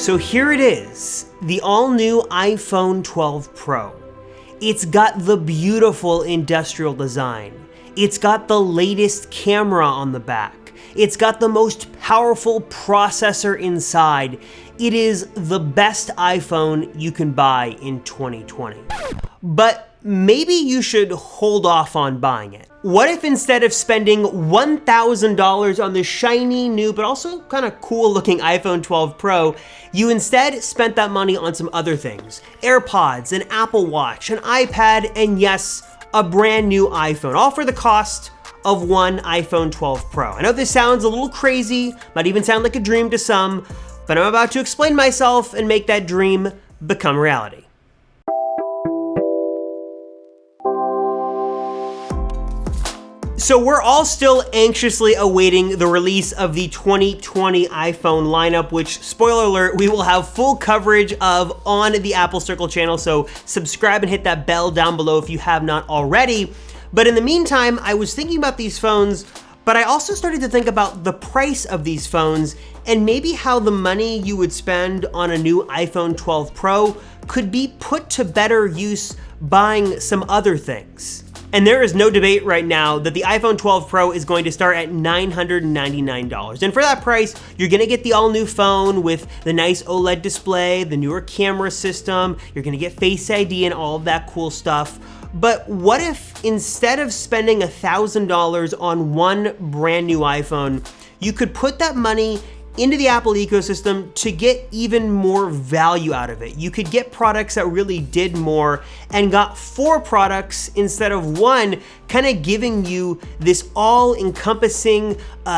So here it is, the all-new iPhone 12 Pro. It's got the beautiful industrial design. It's got the latest camera on the back. It's got the most powerful processor inside. It is the best iPhone you can buy in 2020. But maybe you should hold off on buying it. What if instead of spending $1,000 on the shiny new but also kind of cool looking iPhone 12 Pro, you instead spent that money on some other things? AirPods, an Apple Watch, an iPad, and yes, a brand new iPhone, all for the cost of one iPhone 12 Pro. I know this sounds a little crazy, might even sound like a dream to some, but I'm about to explain myself and make that dream become reality. So we're all still anxiously awaiting the release of the 2020 iPhone lineup, which, spoiler alert, we will have full coverage of on the Apple Circle channel, so subscribe and hit that bell down below if you have not already. But in the meantime, I was thinking about these phones, but I also started to think about the price of these phones and maybe how the money you would spend on a new iPhone 12 Pro could be put to better use buying some other things. And there is no debate right now that the iPhone 12 Pro is going to start at $999. And for that price, you're gonna get the all-new phone with the nice OLED display, the newer camera system, you're gonna get Face ID and all of that cool stuff. But what if instead of spending $1,000 on one brand new iPhone, you could put that money into the Apple ecosystem to get even more value out of it? You could get products that really did more and got 4 products instead of one, kind of giving you this all-encompassing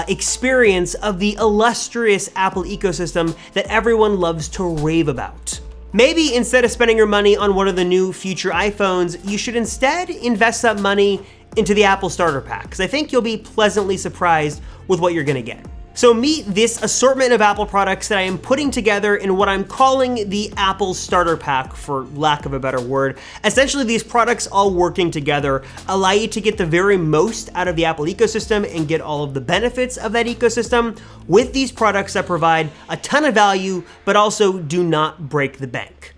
experience of the illustrious Apple ecosystem that everyone loves to rave about. Maybe instead of spending your money on one of the new future iPhones, you should instead invest that money into the Apple Starter Pack, because I think you'll be pleasantly surprised with what you're gonna get. So meet this assortment of Apple products that I am putting together in what I'm calling the Apple Starter Pack, for lack of a better word. Essentially, these products all working together allow you to get the very most out of the Apple ecosystem and get all of the benefits of that ecosystem with these products that provide a ton of value, but also do not break the bank.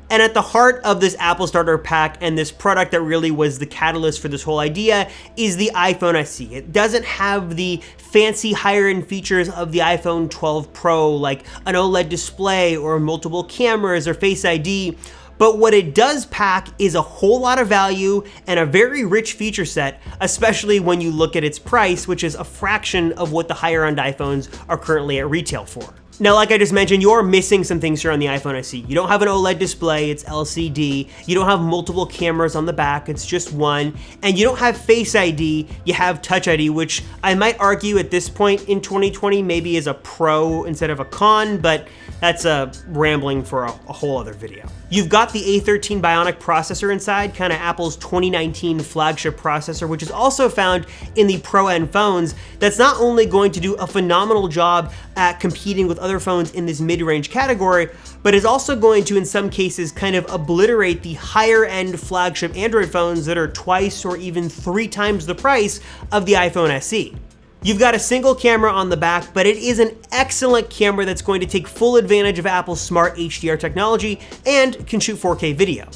And at the heart of this Apple Starter Pack and this product that really was the catalyst for this whole idea is the iPhone SE. It doesn't have the fancy higher-end features of the iPhone 12 Pro, like an OLED display or multiple cameras or Face ID. But what it does pack is a whole lot of value and a very rich feature set, especially when you look at its price, which is a fraction of what the higher-end iPhones are currently at retail for. Now, like I just mentioned, you're missing some things here on the iPhone SE. You don't have an OLED display, it's LCD. You don't have multiple cameras on the back, it's just one. And you don't have Face ID, you have Touch ID, which I might argue at this point in 2020 maybe is a pro instead of a con, but that's rambling for a whole other video. You've got the A13 Bionic processor inside, kind of Apple's 2019 flagship processor, which is also found in the Pro end phones. That's not only going to do a phenomenal job at competing with other phones in this mid-range category, but is also going to, in some cases, kind of obliterate the higher-end flagship Android phones that are twice or even 3 times the price of the iPhone SE. You've got a single camera on the back, but it is an excellent camera that's going to take full advantage of Apple's smart HDR technology and can shoot 4K video.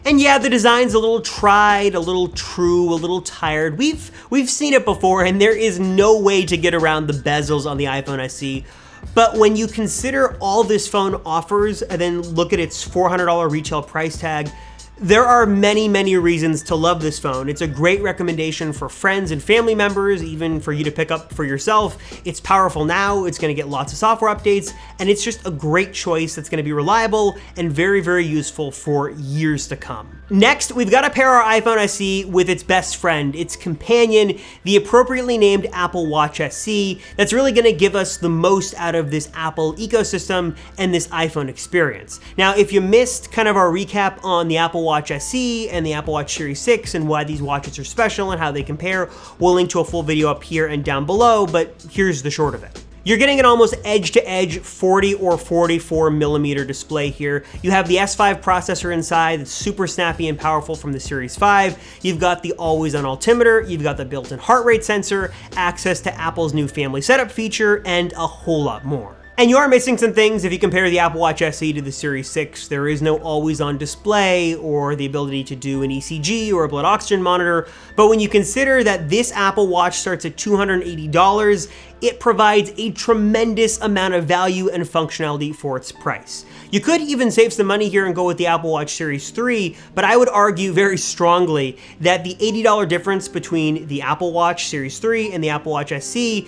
And yeah, the design's a little tried, a little true, a little tired. We've seen it before, and there is no way to get around the bezels on the iPhone SE. But when you consider all this phone offers and then look at its $400 retail price tag, there are many, many reasons to love this phone. It's a great recommendation for friends and family members, even for you to pick up for yourself. It's powerful now, it's gonna get lots of software updates, and it's just a great choice that's gonna be reliable and very, very useful for years to come. Next, we've got to pair our iPhone SE with its best friend, its companion, the appropriately named Apple Watch SE, that's really gonna give us the most out of this Apple ecosystem and this iPhone experience. Now, if you missed kind of our recap on the Apple Watch SE and the Apple Watch Series 6 and why these watches are special and how they compare, we'll link to a full video up here and down below, but here's the short of it. You're getting an almost edge-to-edge 40 or 44 millimeter display here. You have the S5 processor inside that's super snappy and powerful from the Series 5. You've got the always-on altimeter, you've got the built-in heart rate sensor, access to Apple's new family setup feature, and a whole lot more. And you are missing some things if you compare the Apple Watch SE to the Series 6. There is no always-on display or the ability to do an ECG or a blood oxygen monitor. But when you consider that this Apple Watch starts at $280, it provides a tremendous amount of value and functionality for its price. You could even save some money here and go with the Apple Watch Series 3, but I would argue very strongly that the $80 difference between the Apple Watch Series 3 and the Apple Watch SE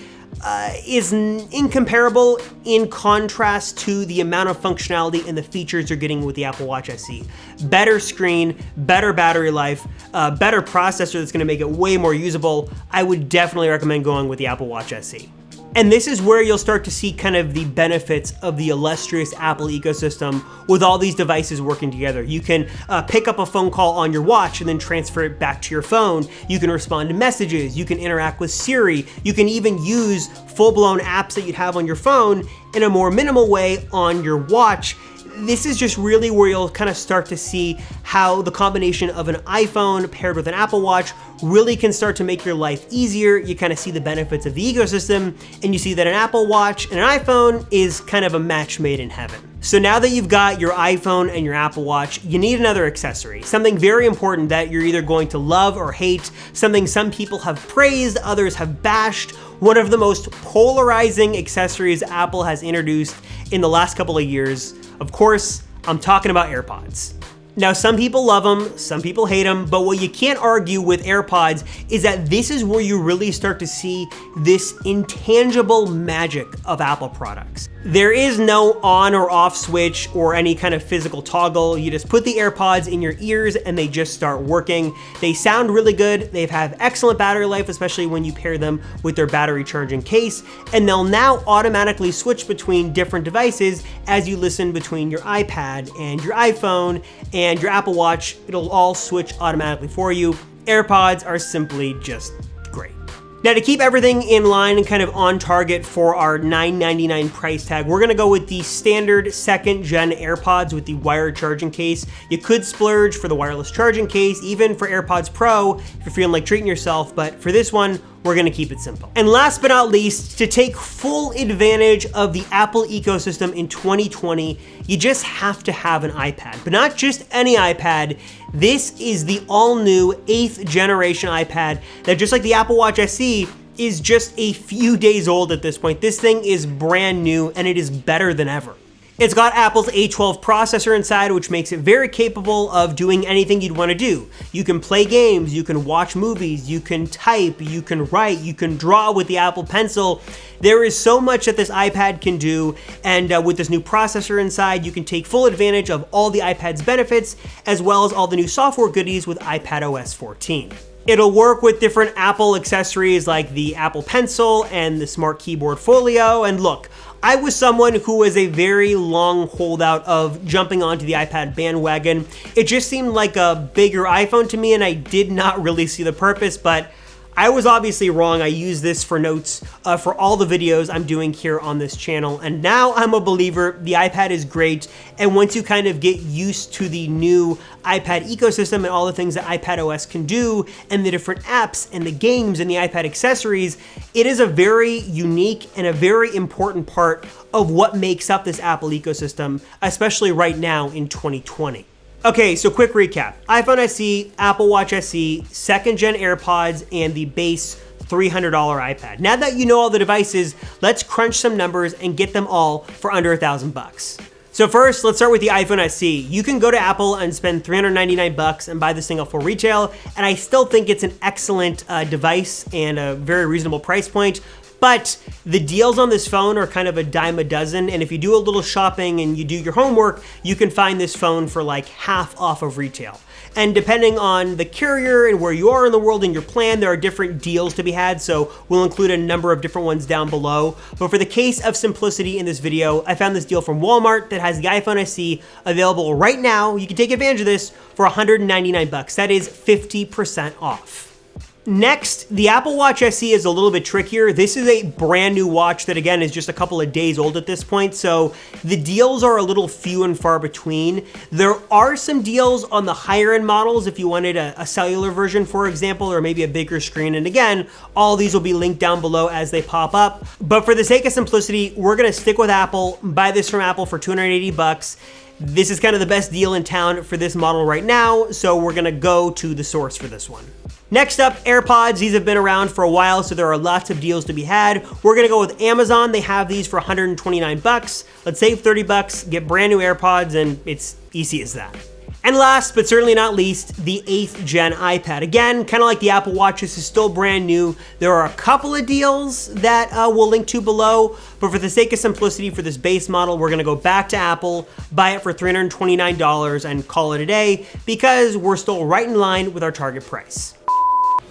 is incomparable in contrast to the amount of functionality and the features you're getting with the Apple Watch SE. Better screen, better battery life, better processor that's gonna make it way more usable. I would definitely recommend going with the Apple Watch SE. And this is where you'll start to see kind of the benefits of the illustrious Apple ecosystem with all these devices working together. You can pick up a phone call on your watch and then transfer it back to your phone. You can respond to messages. You can interact with Siri. You can even use full-blown apps that you'd have on your phone in a more minimal way on your watch. This is just really where you'll kind of start to see how the combination of an iPhone paired with an Apple Watch really can start to make your life easier. You kind of see the benefits of the ecosystem, and you see that an Apple Watch and an iPhone is kind of a match made in heaven. So now that you've got your iPhone and your Apple Watch, you need another accessory, something very important that you're either going to love or hate, something some people have praised, others have bashed. One of the most polarizing accessories Apple has introduced in the last couple of years. Of course, I'm talking about AirPods. Now, some people love them, some people hate them, but what you can't argue with AirPods is that this is where you really start to see this intangible magic of Apple products. There is no on or off switch or any kind of physical toggle. You just put the AirPods in your ears and they just start working. They sound really good. They have excellent battery life, especially when you pair them with their battery charging case. And they'll now automatically switch between different devices as you listen between your iPad and your iPhone and your Apple Watch. It'll all switch automatically for you. AirPods are simply just great. Now, to keep everything in line and kind of on target for our $999 price tag, we're gonna go with the standard second gen AirPods with the wired charging case. You could splurge for the wireless charging case, even for AirPods Pro if you're feeling like treating yourself, but for this one, we're gonna keep it simple. And last but not least, to take full advantage of the Apple ecosystem in 2020, you just have to have an iPad, but not just any iPad. This is the all-new 8th generation iPad that, just like the Apple Watch SE, is just a few days old at this point. This thing is brand new and it is better than ever. It's got Apple's A12 processor inside, which makes it very capable of doing anything you'd want to do. You can play games, you can watch movies, you can type, you can write, you can draw with the Apple Pencil. There is so much that this iPad can do, and with this new processor inside, you can take full advantage of all the iPad's benefits, as well as all the new software goodies with iPadOS 14. It'll work with different Apple accessories like the Apple Pencil and the Smart Keyboard Folio, and look, I was someone who was a very long holdout of jumping onto the iPad bandwagon. It just seemed like a bigger iPhone to me, and I did not really see the purpose, but I was obviously wrong. I use this for notes for all the videos I'm doing here on this channel, and now I'm a believer. The iPad is great, and once you kind of get used to the new iPad ecosystem and all the things that iPadOS can do, and the different apps and the games and the iPad accessories, it is a very unique and a very important part of what makes up this Apple ecosystem, especially right now in 2020. Okay, so quick recap. iPhone SE, Apple Watch SE, second gen AirPods, and the base $300 iPad. Now that you know all the devices, let's crunch some numbers and get them all for under $1,000. So first, let's start with the iPhone SE. You can go to Apple and spend $399 and buy this thing at full retail, and I still think it's an excellent device and a very reasonable price point. But the deals on this phone are kind of a dime a dozen, and if you do a little shopping and you do your homework, you can find this phone for like half off of retail. And depending on the carrier and where you are in the world and your plan, there are different deals to be had, so we'll include a number of different ones down below. But for the case of simplicity in this video, I found this deal from Walmart that has the iPhone SE available right now. You can take advantage of this for $199. That is 50% off. Next, the Apple Watch SE is a little bit trickier. This is a brand new watch that, again, is just a couple of days old at this point, so the deals are a little few and far between. There are some deals on the higher end models if you wanted a cellular version, for example, or maybe a bigger screen. And again, all these will be linked down below as they pop up. But for the sake of simplicity, we're gonna stick with Apple, buy this from Apple for 280 bucks. This is kind of the best deal in town for this model right now, so we're gonna go to the source for this one. Next up, AirPods. These have been around for a while, so there are lots of deals to be had. We're gonna go with Amazon. They have these for 129 bucks. Let's save 30 bucks, get brand new AirPods, and it's easy as that. And last, but certainly not least, the 8th gen iPad. Again, kind of like the Apple Watch, this is still brand new. There are a couple of deals that we'll link to below, but for the sake of simplicity for this base model, we're gonna go back to Apple, buy it for $329 and call it a day because we're still right in line with our target price.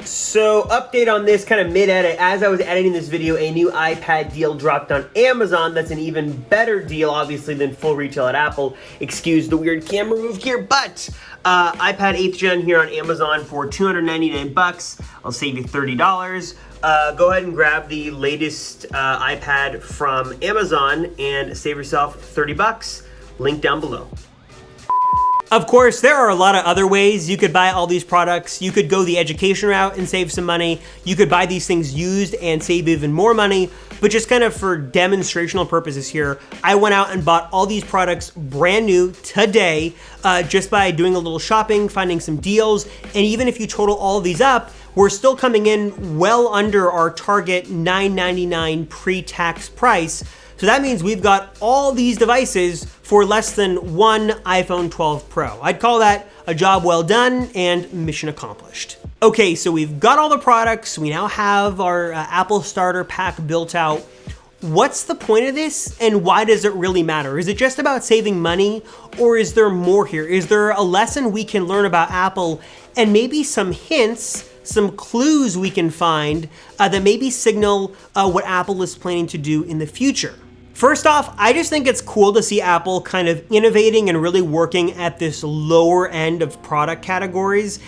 So update on this kind of mid-edit. As I was editing this video, a new iPad deal dropped on Amazon. That's an even better deal, obviously, than full retail at Apple. Excuse the weird camera move here, but iPad 8th gen here on Amazon for 299 bucks. I'll save you $30. Go ahead and grab the latest iPad from Amazon and save yourself 30 bucks. Link down below. Of course, there are a lot of other ways you could buy all these products. You could go the education route and save some money. You could buy these things used and save even more money. But just kind of for demonstrational purposes here, I went out and bought all these products brand new today, just by doing a little shopping, finding some deals. And even if you total all of these up, we're still coming in well under our target $999 pre-tax price. So that means we've got all these devices for less than one iPhone 12 Pro. I'd call that a job well done and mission accomplished. Okay, so we've got all the products. We now have our Apple starter pack built out. What's the point of this and why does it really matter? Is it just about saving money or is there more here? Is there a lesson we can learn about Apple and maybe some hints, some clues we can find that maybe signal what Apple is planning to do in the future? First off, I just think it's cool to see Apple kind of innovating and really working at this lower end of product categories.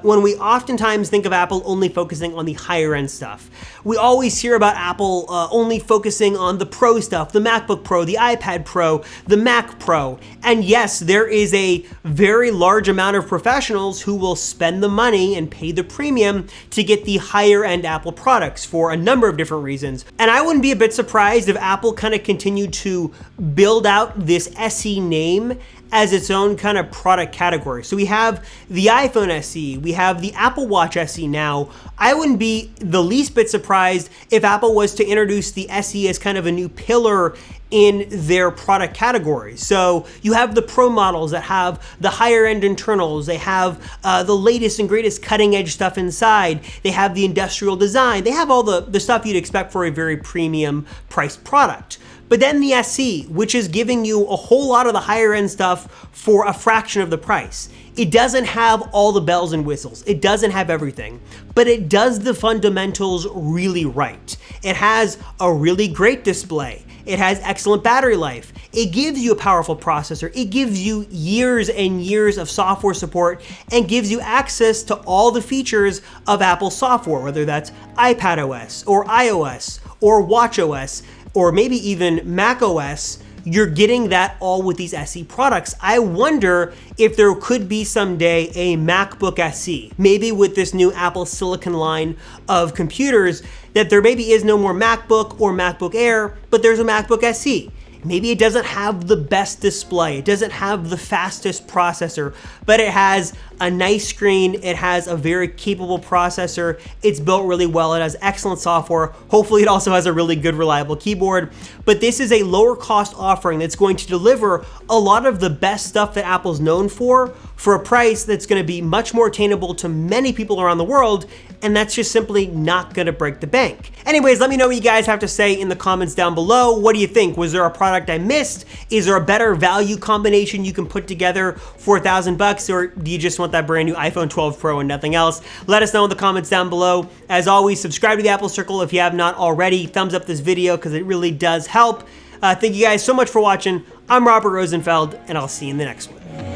When we oftentimes think of Apple only focusing on the higher end stuff. We always hear about Apple only focusing on the Pro stuff, the MacBook Pro, the iPad Pro, the Mac Pro. And yes, there is a very large amount of professionals who will spend the money and pay the premium to get the higher end Apple products for a number of different reasons. And I wouldn't be a bit surprised if Apple kind of continued to build out this SE name as its own kind of product category. So we have the iPhone SE, we have the Apple Watch SE now. I wouldn't be the least bit surprised if Apple was to introduce the SE as kind of a new pillar in their product category. So you have the Pro models that have the higher end internals, they have the latest and greatest cutting edge stuff inside, they have the industrial design, they have all the stuff you'd expect for a very premium priced product. But then the SE, which is giving you a whole lot of the higher end stuff for a fraction of the price. It doesn't have all the bells and whistles. It doesn't have everything, but it does the fundamentals really right. It has a really great display. It has excellent battery life. It gives you a powerful processor. It gives you years and years of software support and gives you access to all the features of Apple software, whether that's iPadOS or iOS or watchOS, or maybe even macOS. You're getting that all with these SE products. I wonder if there could be someday a MacBook SE, maybe with this new Apple Silicon line of computers, that there maybe is no more MacBook or MacBook Air, but there's a MacBook SE. Maybe it doesn't have the best display, it doesn't have the fastest processor, but it has a nice screen, it has a very capable processor, it's built really well, it has excellent software, hopefully it also has a really good reliable keyboard. But this is a lower cost offering that's going to deliver a lot of the best stuff that Apple's known for a price that's going to be much more attainable to many people around the world, and that's just simply not going to break the bank. Anyways, let me know what you guys have to say in the comments down below. What do you think? Was there a product I missed? Is there a better value combination you can put together for $1,000, or do you just want that brand new iPhone 12 Pro and nothing else? Let us know in the comments down below. As always, subscribe to the Apple Circle if you have not already. Thumbs up this video because it really does help. Thank you guys so much for watching. I'm Robert Rosenfeld, and I'll see you in the next one.